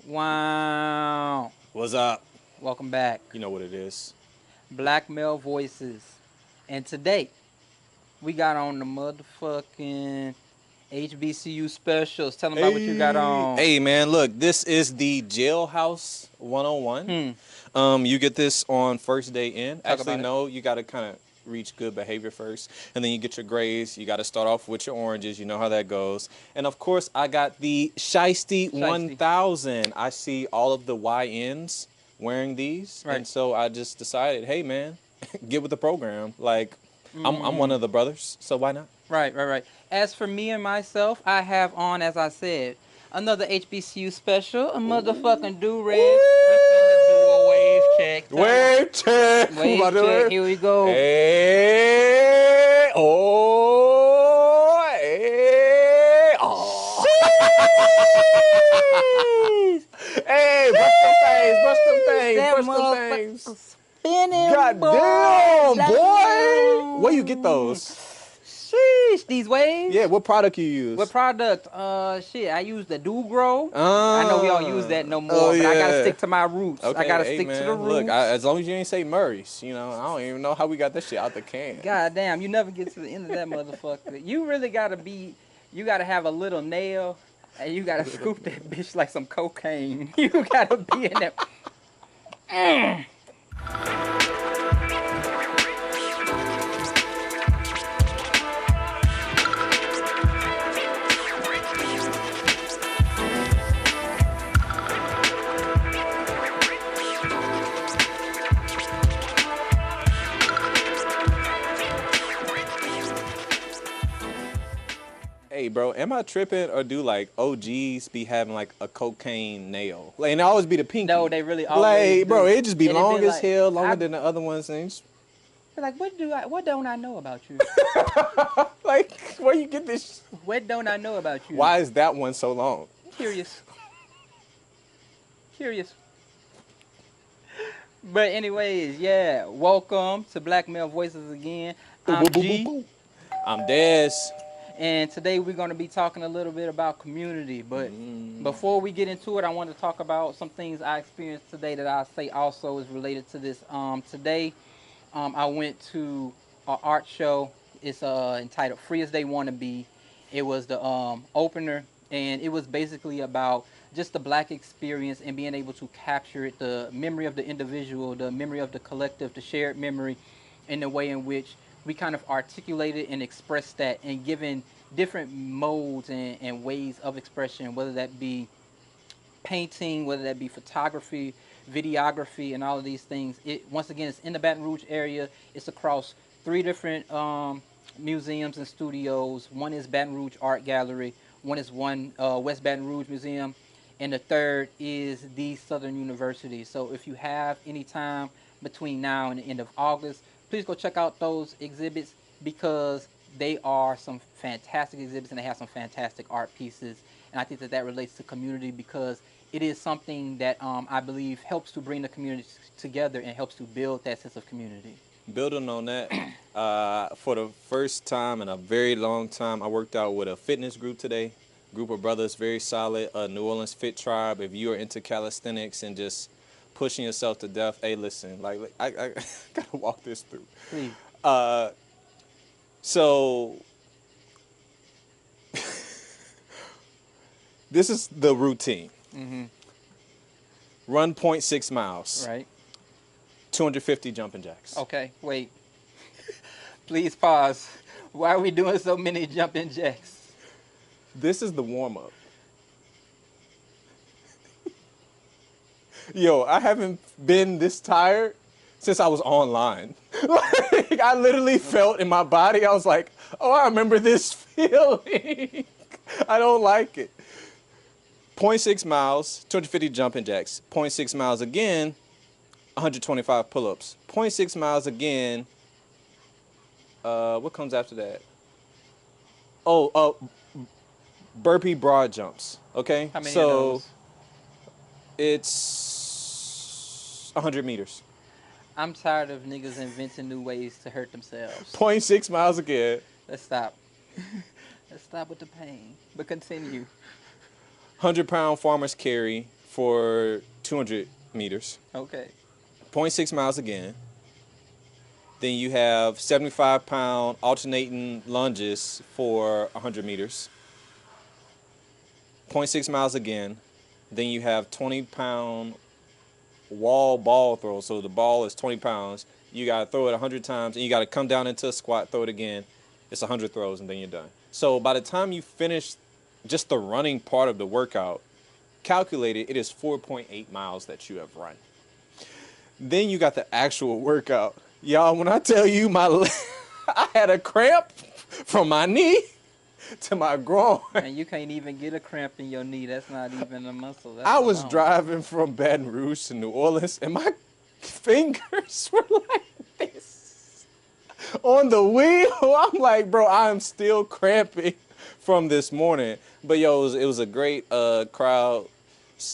Wow. What's up? Welcome back. You know what it is. Blackmail Voices. And today, we got on the motherfucking HBCU specials. Tell them about what you got on. Hey, man, look, this is the Jailhouse 101. You get this on first day in. Talk Actually, about it. no, you got to kind of reach good behavior first, and then you get your grades. You got to start off with your oranges. You know how that goes. And of course, I got the Shiesty 1000. I see all of the YNs wearing these, Right. and so I just decided, hey, man, get with the program. Like, I'm one of the brothers, so why not? Right. As for me and myself, I have on, as I said, another HBCU special, a motherfucking do-rag. We finna do a wave check. Wave check. Wave check. Here we go. Hey, oh, hey, oh. Hey, brush them things, brush them things, That brush them motherfucker things. spinning, God boy. damn, boy. Where you get those? Sheesh, these waves. Yeah, what product you use? What product? Shit, I use the Do Grow. I know we don't use that no more, but I gotta stick to my roots. Okay, I gotta hey, stick man, to the roots. Look, as long as you ain't say Murray's, you know, I don't even know how we got that shit out the can. God damn, you never get to the end of that motherfucker. You really gotta be, you gotta have a little nail, and you gotta scoop that bitch like some cocaine. You gotta be in there. Hey, bro, am I tripping or do like OGs be having like a cocaine nail? Like, and it always be the pinky. No, they really always like, bro, do. it just be And it long be as like, hell, longer than the other ones. Things. Like, what don't I know about you? Like, where you get this? What don't I know about you? Why is that one so long? Curious. But anyways, yeah, welcome to Blackmail Voices again. I'm G, I'm Desz. and today we're going to be talking a little bit about community. But before we get into it, I want to talk about some things I experienced today that I say also is related to this. Today, I went to an art show. It's entitled Free as They Want to Be. It was the opener, and it was basically about just the black experience and being able to capture it, the memory of the individual, the memory of the collective, the shared memory, in the way in which we kind of articulated and expressed that and given different modes and ways of expression, whether that be painting, whether that be photography, videography, and all of these things. It once again, it's in the Baton Rouge area. It's across three different museums and studios. One is Baton Rouge Art Gallery. One is West Baton Rouge Museum, and the third is the Southern University. So if you have any time between now and the end of August, please go check out those exhibits because they are some fantastic exhibits and they have some fantastic art pieces. And I think that that relates to community because it is something that I believe helps to bring the community together and helps to build that sense of community. Building on that, for the first time in a very long time, I worked out with a fitness group today. Group of brothers, very solid. New Orleans Fit Tribe. If you are into calisthenics and just pushing yourself to death, hey, listen, like I gotta walk this through. Please. So this is the routine. Run 0.6 miles. Right. 250 jumping jacks. Okay, wait. Please pause. Why are we doing so many jumping jacks? This is the warm-up. Yo, I haven't been this tired since I was online. Like, I literally felt in my body, I was like, oh, I remember this feeling. I don't like it. 0.6 miles, 250 jumping jacks. 0.6 miles again, 125 pull-ups. 0.6 miles again, what comes after that? Burpee broad jumps, okay? How many of so those? It's 100 meters. I'm tired of niggas inventing new ways to hurt themselves. 0.6 miles again. Let's stop. Let's stop with the pain. But continue. 100-pound farmer's carry, for 200 meters. Okay. 0.6 miles again. Then you have 75-pound alternating lunges for 100 meters. 0.6 miles again. Then you have 20-pound wall ball throw. So the ball is 20 pounds. You got to throw it 100 times, and you got to come down into a squat, throw it again. It's 100 throws, and then you're done. So by the time you finish just the running part of the workout, calculated, it is 4.8 miles that you have run. Then you got the actual workout. Y'all, when I tell you I had a cramp from my knee to my groin. And you can't even get a cramp in your knee. That's not even a muscle. That's I was alone. driving from Baton Rouge to New Orleans, and my fingers were like this on the wheel. I'm like, bro, I'm still cramping from this morning. But yo, it was a great crowd.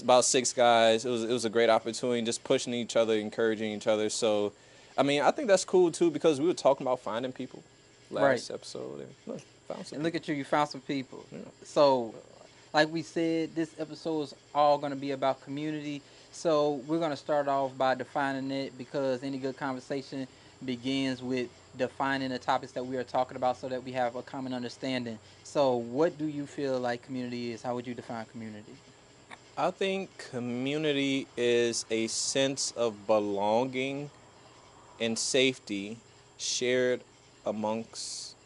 About 6 guys. It was a great opportunity, just pushing each other, encouraging each other. So, I mean, I think that's cool too, because we were talking about finding people last episode. And look, found some. And look at you found some people. Yeah. So, like we said, this episode is all going to be about community. So we're going to start off by defining it, because any good conversation begins with defining the topics that we are talking about so that we have a common understanding. So what do you feel like community is? How would you define community? I think community is a sense of belonging and safety shared amongst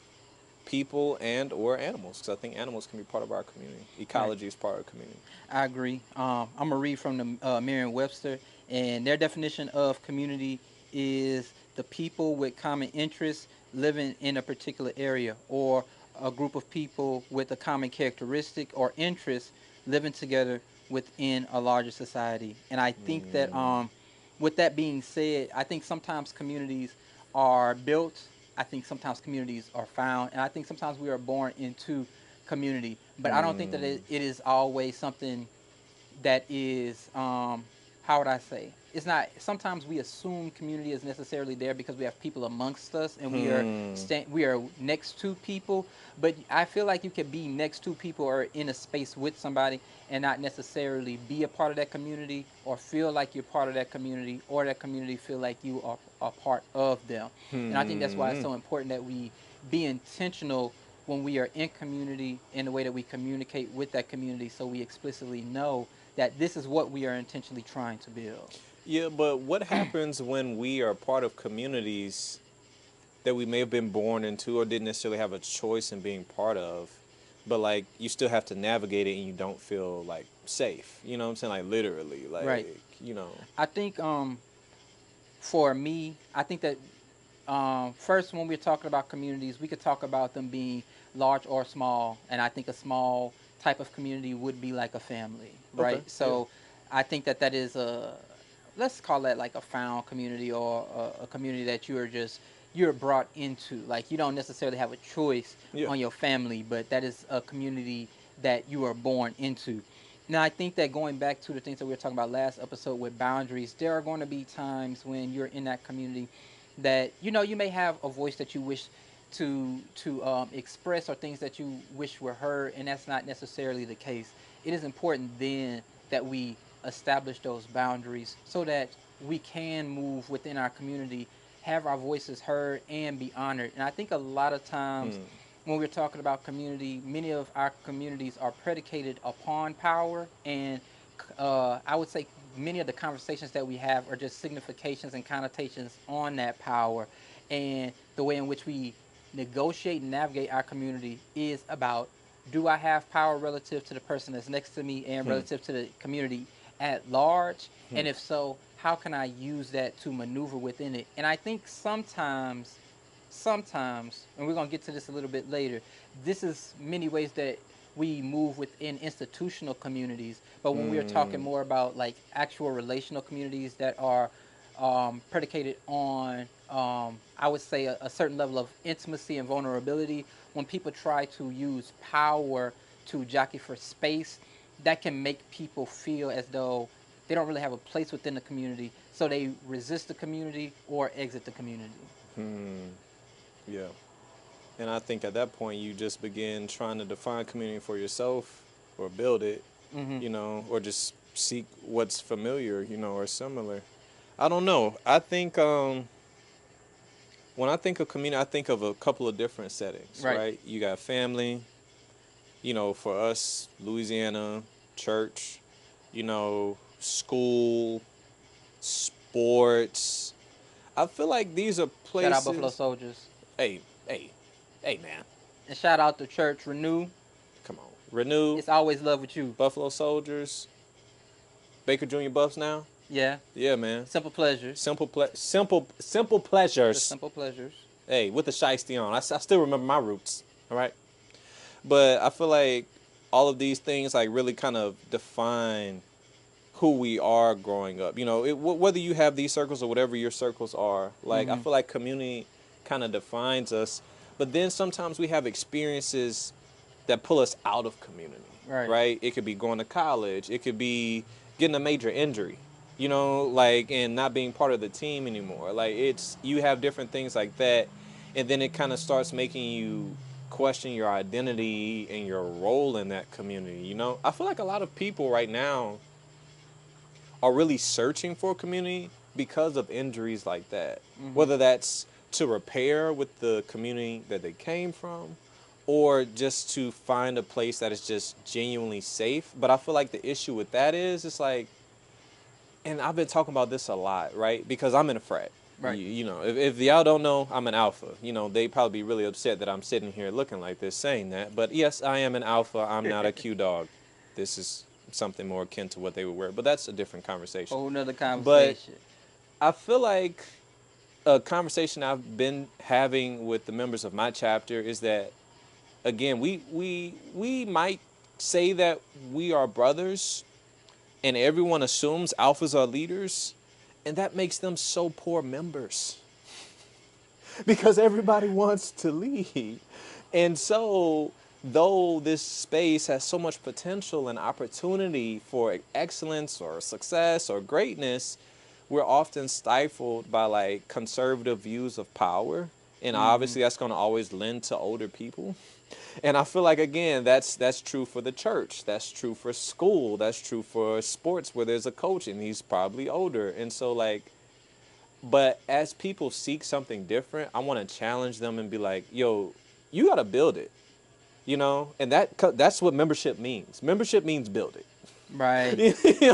people and or animals. Because I think animals can be part of our community. Ecology is part of the community. I agree. I'm going to read from the Merriam-Webster, and their definition of community is the people with common interests living in a particular area, or a group of people with a common characteristic or interest living together within a larger society. And I think that with that being said, I think sometimes communities are built, I think sometimes communities are found, and I think sometimes we are born into community. But I don't think that it is always something that is how would I say? It's not. Sometimes we assume community is necessarily there because we have people amongst us and we are next to people. But I feel like you can be next to people or in a space with somebody and not necessarily be a part of that community, or feel like you're part of that community, or that community feel like you are a part of them. And I think that's why it's so important that we be intentional when we are in community in the way that we communicate with that community, so we explicitly know that this is what we are intentionally trying to build. Yeah, but what happens when we are part of communities that we may have been born into or didn't necessarily have a choice in being part of, but like you still have to navigate it and you don't feel like safe? You know what I'm saying? Like literally, like, Right. you know. I think for me, I think that first, when we're talking about communities, we could talk about them being large or small, and I think a small type of community would be like a family, right? Okay, So I think that that is let's call that like a found community, or a community that you're brought into. Like, you don't necessarily have a choice Yeah. on your family, but that is a community that you are born into. Now, I think that going back to the things that we were talking about last episode with boundaries, there are going to be times when you're in that community that, you know, you may have a voice that you wish to express, or things that you wish were heard, and that's not necessarily the case. It is important then that we establish those boundaries so that we can move within our community, have our voices heard, and be honored. And I think a lot of times when we're talking about community, many of our communities are predicated upon power, and I would say many of the conversations that we have are just significations and connotations on that power, and the way in which we negotiate and navigate our community is about, do I have power relative to the person that's next to me and relative to the community at large? And if so, how can I use that to maneuver within it? And I think sometimes, and we're going to get to this a little bit later, this is many ways that we move within institutional communities. But when we are talking more about like actual relational communities that are predicated on, I would say, a certain level of intimacy and vulnerability, when people try to use power to jockey for space, that can make people feel as though they don't really have a place within the community, so they resist the community or exit the community. Yeah. And I think at that point you just begin trying to define community for yourself or build it, you know, or just seek what's familiar, or similar. I don't know. I think when I think of community, I think of a couple of different settings, Right. right? You got family, for us, Louisiana, church, school, sports. I feel like these are Shout out Buffalo places. Soldiers. Hey, hey, hey, man, And shout out to Church Renew. come on. Renew, It's always love with you. Buffalo Soldiers, Baker Junior Buffs now. Yeah. Yeah, man. Simple pleasures. Simple The pleasures. simple pleasures. Hey, with the shiesty on. I still remember my roots. All right. But I feel like all of these things like really kind of define who we are growing up. Whether you have these circles or whatever your circles are, like I Hmm. feel like community kind of defines us. But then sometimes we have experiences that pull us out of community, Right. right? It could be going to college. It could be getting a major injury, like and not being part of the team anymore. Like you have different things like that, and then it kind of starts making you question your identity and your role in that community. I feel like a lot of people right now are really searching for a community because of injuries like that. Hmm. Whether that's to repair with the community that they came from or just to find a place that is just genuinely safe. But I feel like the issue with that is it's like, and I've been talking about this a lot, right? Because I'm in a frat. Right. If y'all don't know, I'm an alpha. They probably be really upset that I'm sitting here looking like this saying that. But yes, I am an alpha. I'm not a Q dog. This is something more akin to what they would wear. But that's a different conversation. Whole nother But conversation. I feel like a conversation I've been having with the members of my chapter is that, again, we might say that we are brothers and everyone assumes alphas are leaders, and that makes them so poor members because everybody wants to lead. And so, though this space has so much potential and opportunity for excellence or success or greatness, we're often stifled by like conservative views of power. And Hmm. obviously, that's going to always lend to older people. And I feel like again, that's true for the church. That's true for school. That's true for sports where there's a coach and he's probably older. And so like, but as people seek something different, I want to challenge them and be like, yo, you got to build it, and that's what membership means. Membership means build it. Right.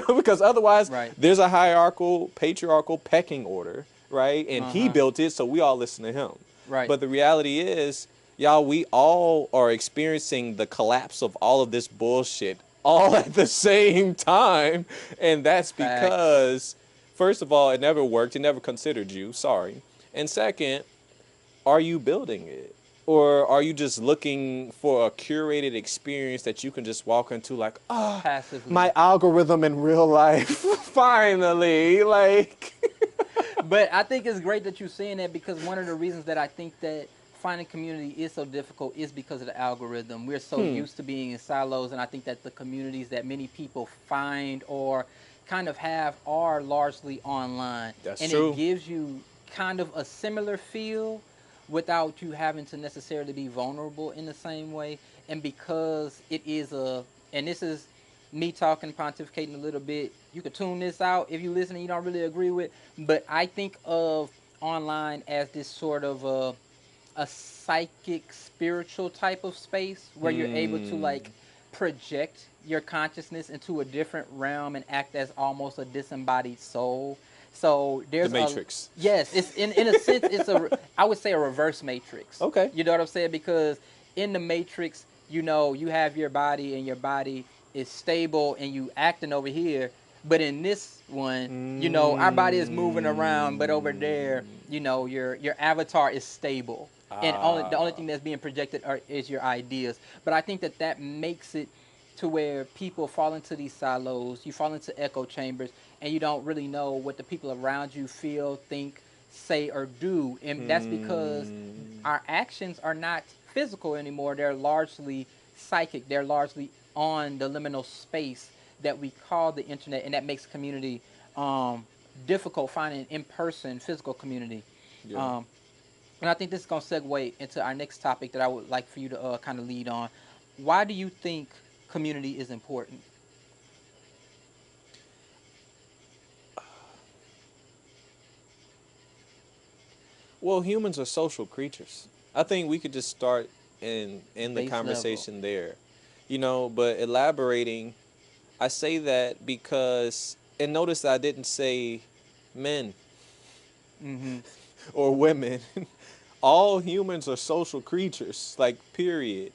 Because otherwise Right. there's a hierarchical, patriarchal pecking order, right? And he Uh-huh. built it, so we all listen to him. Right. But the reality is, y'all, we all are experiencing the collapse of all of this bullshit all at the same time. And that's Facts. because, first of all, it never worked. It never considered you. Sorry. And second, are you building it? Or are you just looking for a curated experience that you can just walk into like, Passively. my algorithm in real life, finally, like. But I think it's great that you're saying that because one of the reasons that I think that finding community is so difficult is because of the algorithm. We're so used to being in silos, and I think that the communities that many people find or kind of have are largely online. That's And it true. gives you kind of a similar feel without you having to necessarily be vulnerable in the same way. And because it is and this is me talking, pontificating a little bit. You could tune this out if you listen and you don't really agree with. But I think of online as this sort of a psychic, spiritual type of space where you're able to Hmm. like project your consciousness into a different realm and act as almost a disembodied soul. So The there's a Matrix. yes, it's in a sense it's I would say a reverse matrix. Okay. You know what I'm saying? Because in the matrix, you have your body and your body is stable and you acting over here. But in this one, our body is moving around, but over there, your avatar is stable, and the only Ah. thing that's being projected is your ideas. But I think that that makes it to where people fall into these silos, you fall into echo chambers, and you don't really know what the people around you feel, think, say, or do. And that's because Hmm. our actions are not physical anymore. They're largely psychic. They're largely on the liminal space that we call the internet, and that makes community um, difficult finding in-person physical community. Yeah. Um, and I think this is going to segue into our next topic that I would like for you to kind of lead on. Why do you think community is important? Well, humans are social creatures. I think we could just start in the Base level. conversation there. But elaborating, I say that because, and notice I didn't say men Mm-hmm. or women. All humans are social creatures, like, period.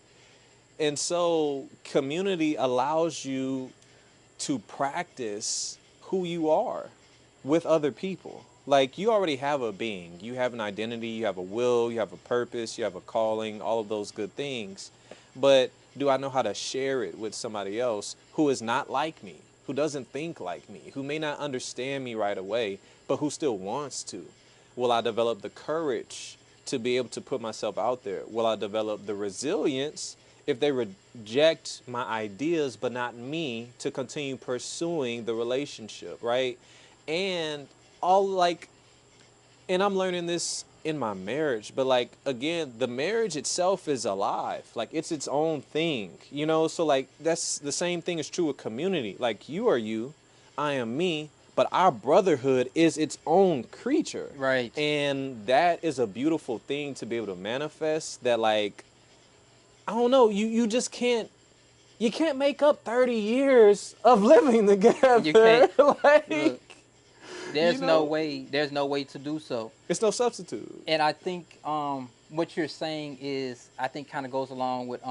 And so community allows you to practice who you are with other people. Like, you already have a being, you have an identity, you have a will, you have a purpose, you have a calling, all of those good things. But do I know how to share it with somebody else who is not like me, who doesn't think like me, who may not understand me right away, but who still wants to? Will I develop the courage to be able to put myself out there? Will I develop the resilience if they reject my ideas but not me to continue pursuing the relationship, right? And all, like, and I'm learning this in my marriage, but, like, again, the marriage itself is alive. Like, it's its own thing. So, like, that's the same thing is true with community. Like, you are you, I am me, but our brotherhood is its own creature. Right. And that is a beautiful thing to be able to manifest that, like, I don't know, you just can't, you can't make up 30 years of living You can't together. look. Like, you There's no know, way. There's no way to do so. it's no substitute. And I think what you're saying is, I think, kind of goes along with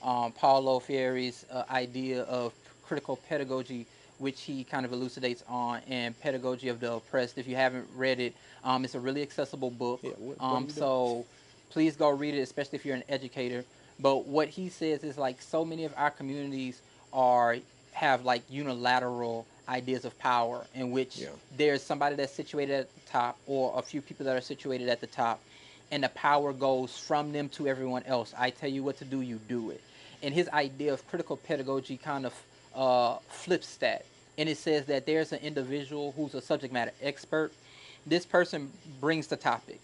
Paulo Freire's idea of critical pedagogy, which he kind of elucidates on, and Pedagogy of the Oppressed. If you haven't read it, it's a really accessible book. Yeah, what are you doing? So please go read it, especially if you're an educator. But what he says is, like, so many of our communities are have like unilateral ideas of power, in which Yeah. there's somebody that's situated at the top, or a few people that are situated at the top, and the power goes from them to everyone else. I tell you what to do, you do it. And his idea of critical pedagogy kind of flips that, and it says that there's an individual who's a subject matter expert. This person brings the topic,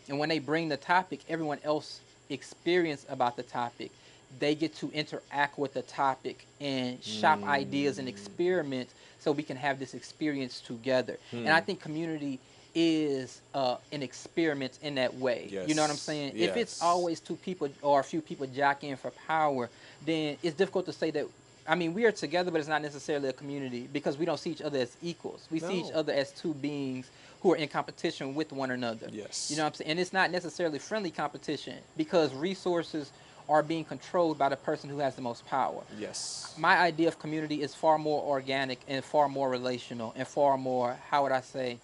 and when they bring the topic, everyone else experience about the topic. They get to interact with the topic and shop ideas and experiment, so we can have this experience together. And I think community is an experiment in that way. You know what I'm Yes. saying? If it's Yes. always two people or a few people jockeying for power, then it's difficult to say that. I mean, we are together, but it's not necessarily a community, because we don't see each other as equals. We see each No. other as two beings who are in competition with one another. Yes. You know what I'm saying? And it's not necessarily friendly competition, because resources are being controlled by the person who has the most power. Yes. My idea of community is far more organic and far more relational and far more, how would I say,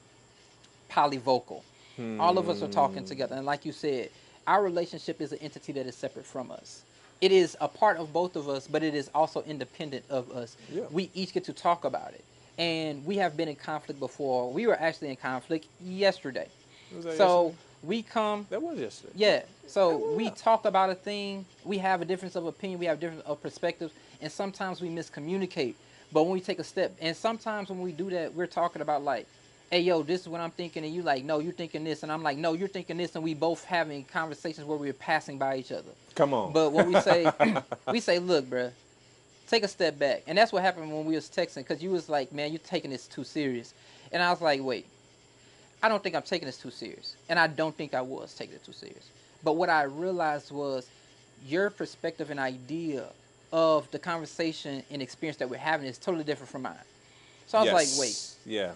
polyvocal. All of us are talking together. And like you said, our relationship is an entity that is separate from us. It is a part of both of us, but it is also independent of us. Yeah. We each get to talk about it. And we have been in conflict before. We were actually in conflict yesterday. Was that So yesterday? we come, That was yesterday. yeah. So Yeah. we talk about a thing. We have a difference of opinion. We have different of perspectives, and sometimes we miscommunicate. But when we take a step, and sometimes when we do that, we're talking about, like, hey, yo, this is what I'm thinking, and you like, no, you're thinking this, and I'm like, no, you're thinking this, and we both having conversations where we're passing by each other. Come on. But what we say, we say, look, bruh, take a step back. And that's what happened when we was texting, because you was like, man, you're taking this too serious. And I was like, wait, I don't think I'm taking this too serious. And I don't think I was taking it too serious. But what I realized was your perspective and idea of the conversation and experience that we're having is totally different from mine. So I was like, wait, Yeah.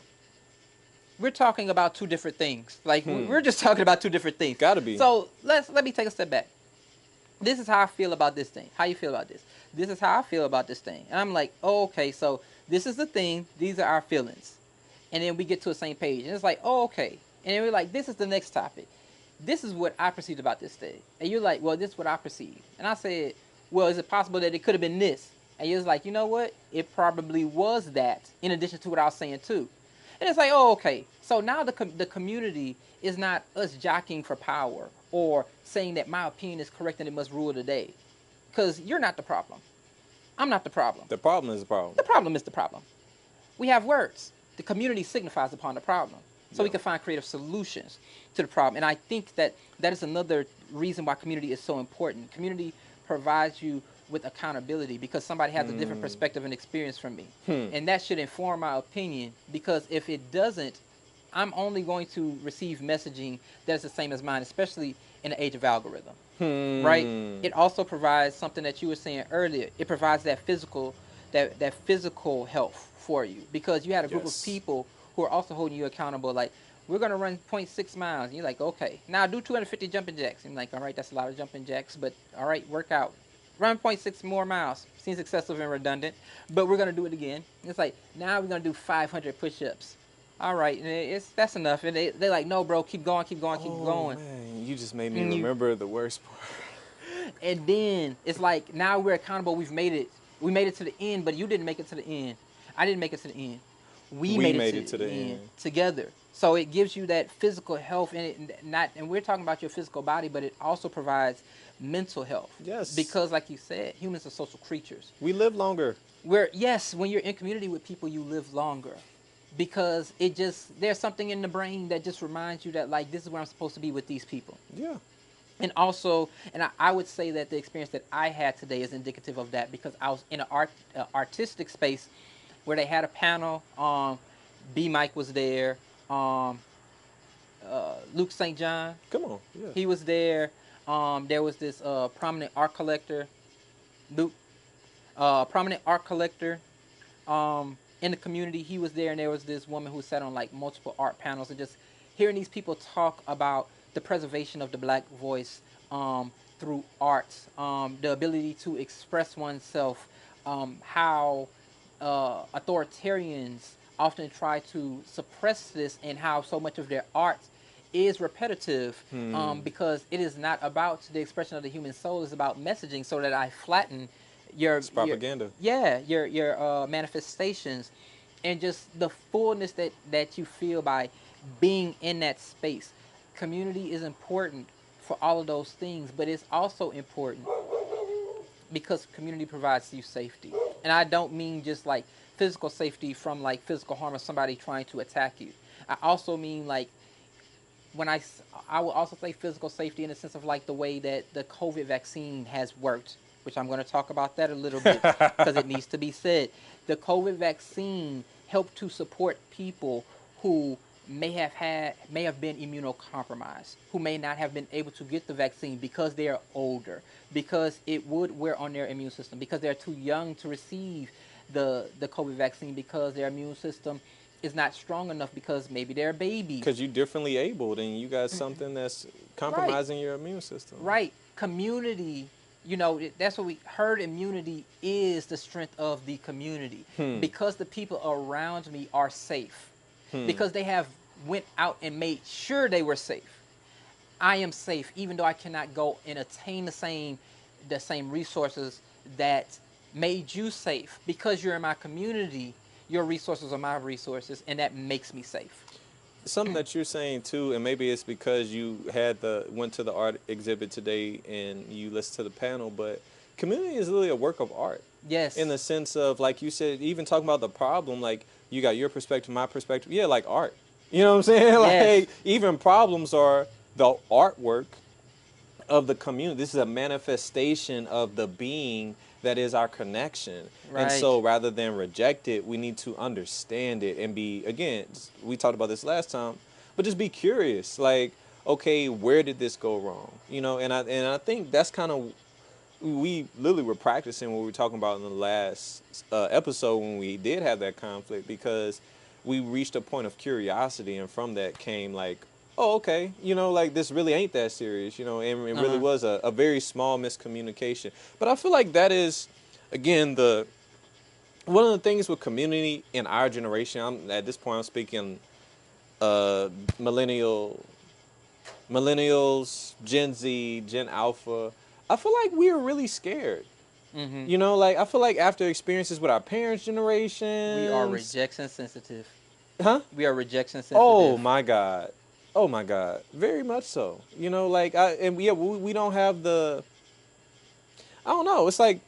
we're talking about two different things. Like, Hmm. we're just talking about two different things. Gotta be. So let me take a step back. This is how I feel about this thing. How you feel about this? This is how I feel about this thing. And I'm like, oh, okay, so this is the thing. These are our feelings. And then we get to the same page. And it's like, oh, okay. And then we're like, this is the next topic. This is what I perceived about this thing. And you're like, well, this is what I perceived. And I said, well, is it possible that it could have been this? And you're like, you know what? It probably was that, in addition to what I was saying too. And it's like, oh, okay. So now the community is not us jockeying for power or saying that my opinion is correct and it must rule the day. Because you're not the problem. I'm not the problem. The problem is the problem. The problem is the problem. We have words. The community signifies upon the problem. So we can find creative solutions to the problem. And I think that that is another reason why community is so important. Community provides you with accountability, because somebody has a different perspective and experience from me. And that should inform my opinion, because if it doesn't, I'm only going to receive messaging that's the same as mine, especially in the age of algorithm. Right? It also provides something that you were saying earlier. It provides that physical health for you, because you had a group of Yes. people who are also holding you accountable. Like, we're gonna run 0.6 miles. And you're like, okay, now do 250 jumping jacks. And I'm like, all right, that's a lot of jumping jacks, but all right, work out. Run 0.6 more miles. Seems excessive and redundant, but we're gonna do it again. It's like, now we're gonna do 500 push-ups. All right, and that's enough. And they're like, no, bro, keep going, keep going, keep Oh going. man, you just made me And you remember the worst part. and then it's like, now we're accountable. We've made it. We made it to the end, but you didn't make it to the end. I didn't make it to the end. We We made it made to it to the the end end. together. So it gives you that physical health, and we're talking about your physical body, but it also provides mental health. Yes. Because, like you said, humans are social creatures. We live longer. Where, yes, when you're in community with people, you live longer, because there's something in the brain that just reminds you that, like, this is where I'm supposed to be with these people. Yeah. And also, I would say that the experience that I had today is indicative of that, because I was in an artistic space where they had a panel. B Mike was there. Um, Luke St. John, Come on. Yeah. he was there. There was this prominent art collector, Luke, prominent art collector in the community. He was there, and there was this woman who sat on like multiple art panels, and just hearing these people talk about the preservation of the black voice through art, the ability to express oneself, how authoritarians often try to suppress this, and how so much of their art is repetitive, because it is not about the expression of the human soul. It's about messaging, so that I flatten It's propaganda. your manifestations, and just the fullness that you feel by being in that space. Community is important for all of those things, but it's also important because community provides you safety. And I don't mean just like physical safety from like physical harm of somebody trying to attack you. I also mean like, when I will also say physical safety in the sense of like the way that the COVID vaccine has worked, which I'm going to talk about that a little bit because it needs to be said. The COVID vaccine helped to support people who may have been immunocompromised, who may not have been able to get the vaccine because they are older, because it would wear on their immune system, because they're too young to receive the COVID vaccine, because their immune system is not strong enough, because maybe they're babies. Because you're differently abled and you got something that's compromising your immune system. Right. Community, that's what herd immunity is the strength of the community. Because the people around me are safe. Because they have went out and made sure they were safe. I am safe, even though I cannot go and attain the same resources that made you safe. Because you're in my community, your resources are my resources, and that makes me safe. Something that you're saying too, and maybe it's because you went to the art exhibit today and you listened to the panel, but community is really a work of art. Yes. In the sense of, like you said, even talking about the problem, like you got your perspective, my perspective. Yeah, like art. You know what I'm saying? Yes. Like even problems are the artwork of the community. This is a manifestation of the being that is our connection. Right. And so rather than reject it, we need to understand it and be, again, we talked about this last time, but just be curious. Like, okay, where did this go wrong? And I think that's kind of, we literally were practicing what we were talking about in the last episode when we did have that conflict, because we reached a point of curiosity, and from that came like, oh, okay, like this really ain't that serious, and it really was a very small miscommunication. But I feel like that is, again, one of the things with community in our generation. At this point, I'm speaking millennials, Gen Z, Gen Alpha. I feel like we are really scared. Like I feel like after experiences with our parents' generation, we are rejection sensitive. Huh? We are rejection sensitive. Oh my God. Oh my God. Very much so. Like we don't have the, I don't know. It's like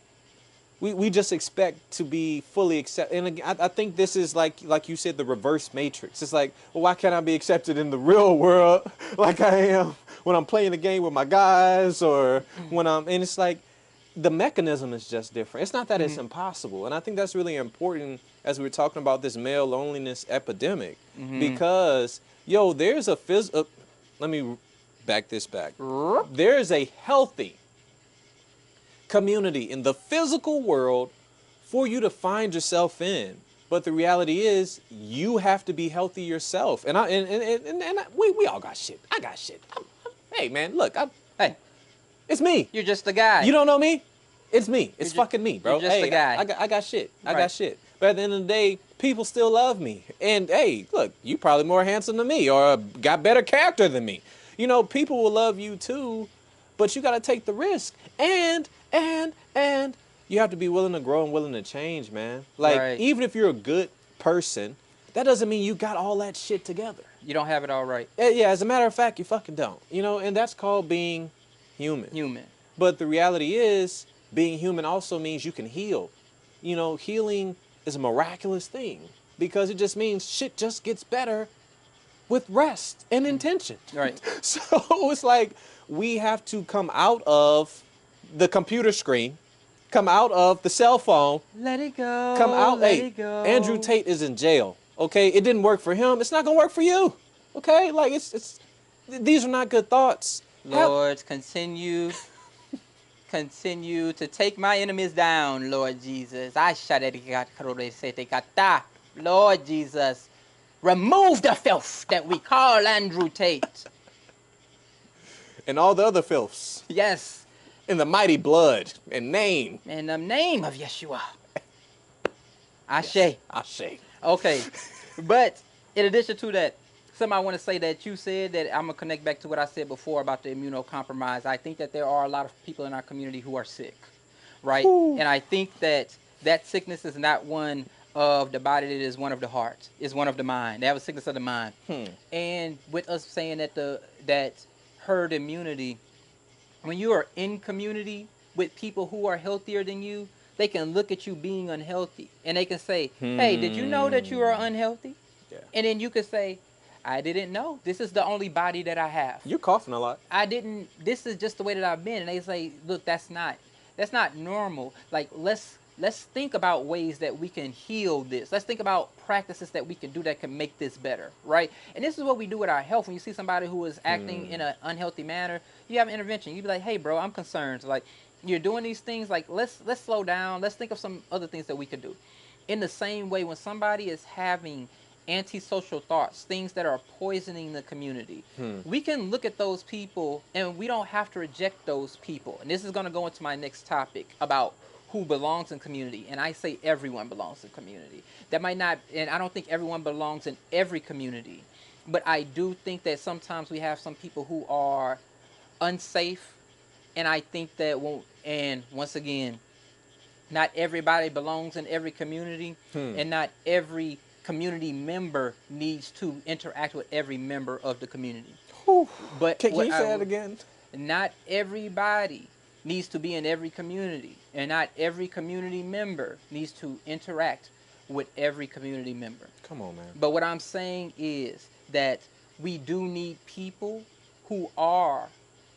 we just expect to be fully accepted. And again, I think this is like you said, the reverse matrix. It's like, well, why can't I be accepted in the real world like I am when I'm playing a game with my guys, or when and it's like, the mechanism is just different. It's not that it's impossible. And I think that's really important as we're talking about this male loneliness epidemic. Because, yo, there's a let me back this back. There is a healthy community in the physical world for you to find yourself in. But the reality is, you have to be healthy yourself. And we all got shit. I got shit. Hey, man, look, hey, it's me. You're just the guy. You don't know me? It's me. It's fucking me, bro. You're just the guy. I got shit. I got shit. But at the end of the day, people still love me. And hey, look, you probably more handsome than me or got better character than me. You know, people will love you too, but you got to take the risk. And you have to be willing to grow and willing to change, man. Like, even if you're a good person, that doesn't mean you got all that shit together. You don't have it all right. Yeah, as a matter of fact, you fucking don't. You know, and that's called being human. But the reality is, being human also means you can heal. You know, healing is a miraculous thing because it just means shit just gets better with rest and intention. Right. So it's like we have to come out of the computer screen, come out of the cell phone. Let it go. Come out. Let Hey, it go. Andrew Tate is in jail. Okay, it didn't work for him. It's not gonna work for you. Okay, like it's these are not good thoughts. Lord, continue to take my enemies down, Lord Jesus. Lord Jesus, remove the filth that we call Andrew Tate. And all the other filths. Yes. In the mighty blood and name. In the name of Yeshua. Ashe. Yes, Ashe. Okay. But in addition to that, something I want to say that you said that I'm going to connect back to what I said before about the immunocompromised. I think that there are a lot of people in our community who are sick, right? Ooh. And I think that that sickness is not one of the body, it is one of the heart. It's one of the mind. They have a sickness of the mind. And with us saying that that herd immunity, when you are in community with people who are healthier than you, they can look at you being unhealthy and they can say, hey, did you know that you are unhealthy? Yeah. And then you could say, I didn't know. This is the only body that I have. You're coughing a lot. This is just the way that I've been. And they say, look, that's not normal. Like, let's think about ways that we can heal this. Let's think about practices that we can do that can make this better, right? And this is what we do with our health. When you see somebody who is acting in an unhealthy manner, you have an intervention. You be like, hey, bro, I'm concerned. Like, you're doing these things. Like, let's slow down. Let's think of some other things that we could do. In the same way, when somebody is having antisocial thoughts, things that are poisoning the community, we can look at those people and we don't have to reject those people. And this is going to go into my next topic about who belongs in community. And I say everyone belongs in community. That might not, and I don't think everyone belongs in every community, but I do think that sometimes we have some people who are unsafe. And I think that, and once again, not everybody belongs in every community, and not every community member needs to interact with every member of the community. But can you say that again? Not everybody needs to be in every community, and not every community member needs to interact with every community member. Come on, man. But what I'm saying is that we do need people who are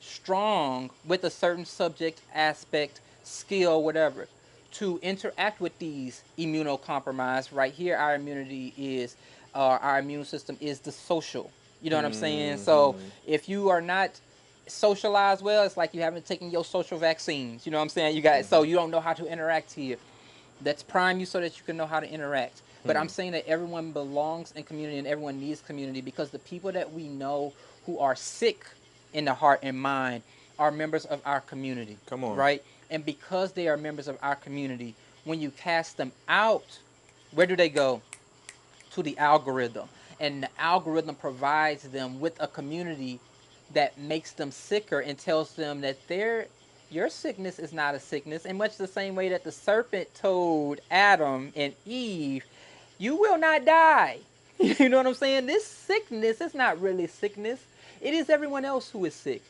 strong with a certain subject, aspect, skill, whatever, to interact with these immunocompromised. Right here, our immunity is, our immune system is the social. You know what I'm saying? So if you are not socialized well, it's like you haven't taken your social vaccines. You know what I'm saying? You got so you don't know how to interact here. Let's prime you so that you can know how to interact. But I'm saying that everyone belongs in community and everyone needs community, because the people that we know who are sick in the heart and mind are members of our community. Come on. Right? And because they are members of our community, when you cast them out, where do they go? To the algorithm. And the algorithm provides them with a community that makes them sicker and tells them that your sickness is not a sickness. In much the same way that the serpent told Adam and Eve, you will not die. You know what I'm saying? This sickness is not really sickness. It is everyone else who is sick.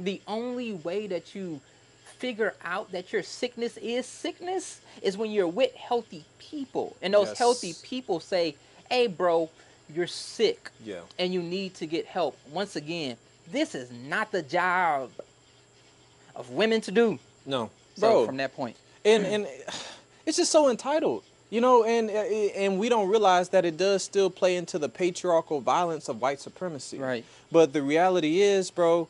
The only way that you figure out that your sickness is when you're with healthy people. And those healthy people say, hey, bro, you're sick. Yeah. And you need to get help. Once again, this is not the job of women to do. No. So Bro. from that point. And it's just so entitled, you know, and we don't realize that it does still play into the patriarchal violence of white supremacy. Right. But the reality is, bro,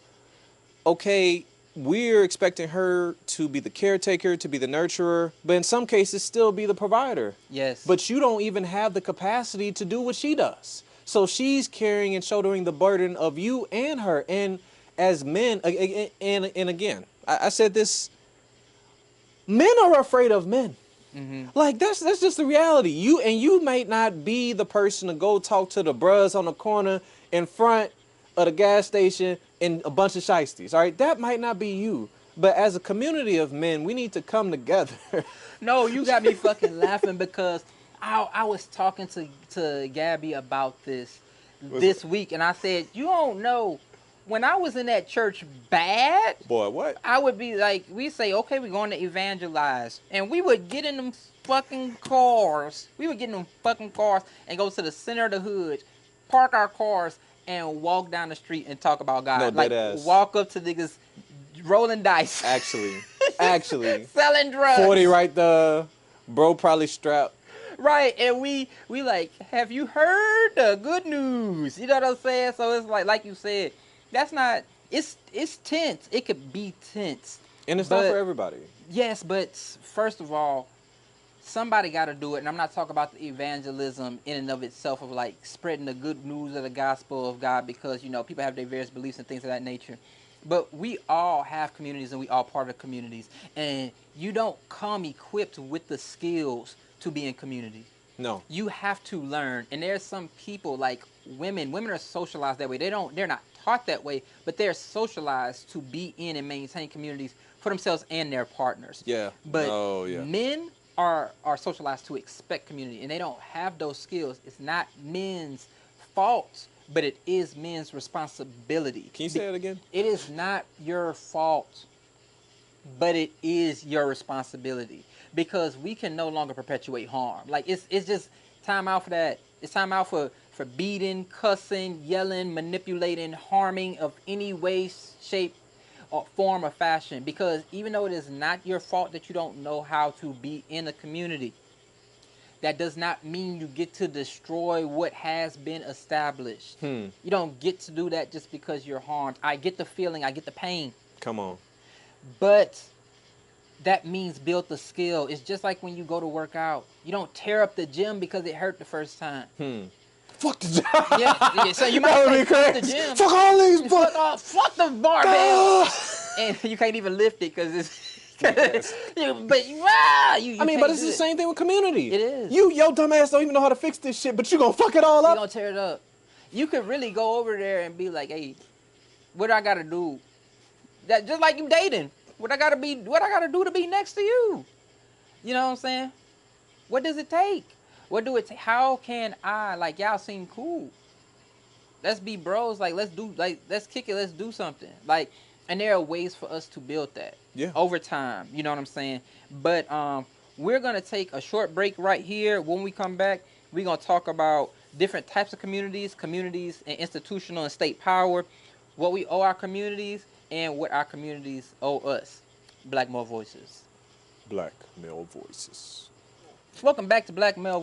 okay, we're expecting her to be the caretaker, to be the nurturer, but in some cases still be the provider. Yes. But you don't even have the capacity to do what she does. So she's carrying and shouldering the burden of you and her. And as men, and again, I said this, men are afraid of men. Like that's just the reality. You might not be the person to go talk to the bruhs on the corner in front of the gas station and a bunch of shiesties. All right, that might not be you. But as a community of men, we need to come together. No, you got me fucking laughing because I was talking to Gabby about this week, and I said, you don't know, when I was in that church bad, Boy, what? I would be like, we say, okay, we're going to evangelize, and we would get in them fucking cars. We would get in them fucking cars and go to the center of the hood, park our cars, and walk down the street and talk about God. No, like deadass. walk up to niggas rolling dice. Actually. Selling drugs. 40 right there. Bro probably strapped. Right, and we like, have you heard the good news? You know what I'm saying? So it's like you said, that's not, it's tense. It could be tense. And it's not for everybody. Yes, but first of all, somebody got to do it. And I'm not talking about the evangelism in and of itself of like spreading the good news of the gospel of God, because, you know, people have their various beliefs and things of that nature. But we all have communities and we all part of communities. And you don't come equipped with the skills to be in community. No. You have to learn. And there's some people like women are socialized that way. They're not taught that way, but they're socialized to be in and maintain communities for themselves and their partners. Yeah. But yeah. men are socialized to expect community, and they don't have those skills. It's not men's fault, but it is men's responsibility. Can you say that again? It is not your fault, but it is your responsibility, because we can no longer perpetuate harm. Like it's just time out for that. It's time out for beating, cussing, yelling, manipulating, harming of any way, shape, or form or fashion. Because even though it is not your fault that you don't know how to be in a community, that does not mean you get to destroy what has been established. You don't get to do that just because you're harmed. I get the feeling, I get the pain. Come on. But that means build the skill. It's just like when you go to work out. You don't tear up the gym because it hurt the first time. Fuck the gym. Yeah, so you might say fuck the gym. Fuck all these fuck the barbell. And you can't even lift it because it's... but it's the same thing with community. It is. Your dumb ass don't even know how to fix this shit, but you gonna fuck it all up. You gonna tear it up. You could really go over there and be like, hey, what do I gotta do? That just like you dating. What I gotta do to be next to you? You know what I'm saying? What does it take? What do it take? How can I, like, y'all seem cool. Let's be bros. Like, let's kick it. Let's do something. Like, and there are ways for us to build that. Yeah. Over time. You know what I'm saying? But we're gonna take a short break right here. When we come back, we're gonna talk about different types of communities and institutional and state power, what we owe our communities, and what our communities owe us. Blackmail Voices. Blackmail Voices. Welcome back to Blackmail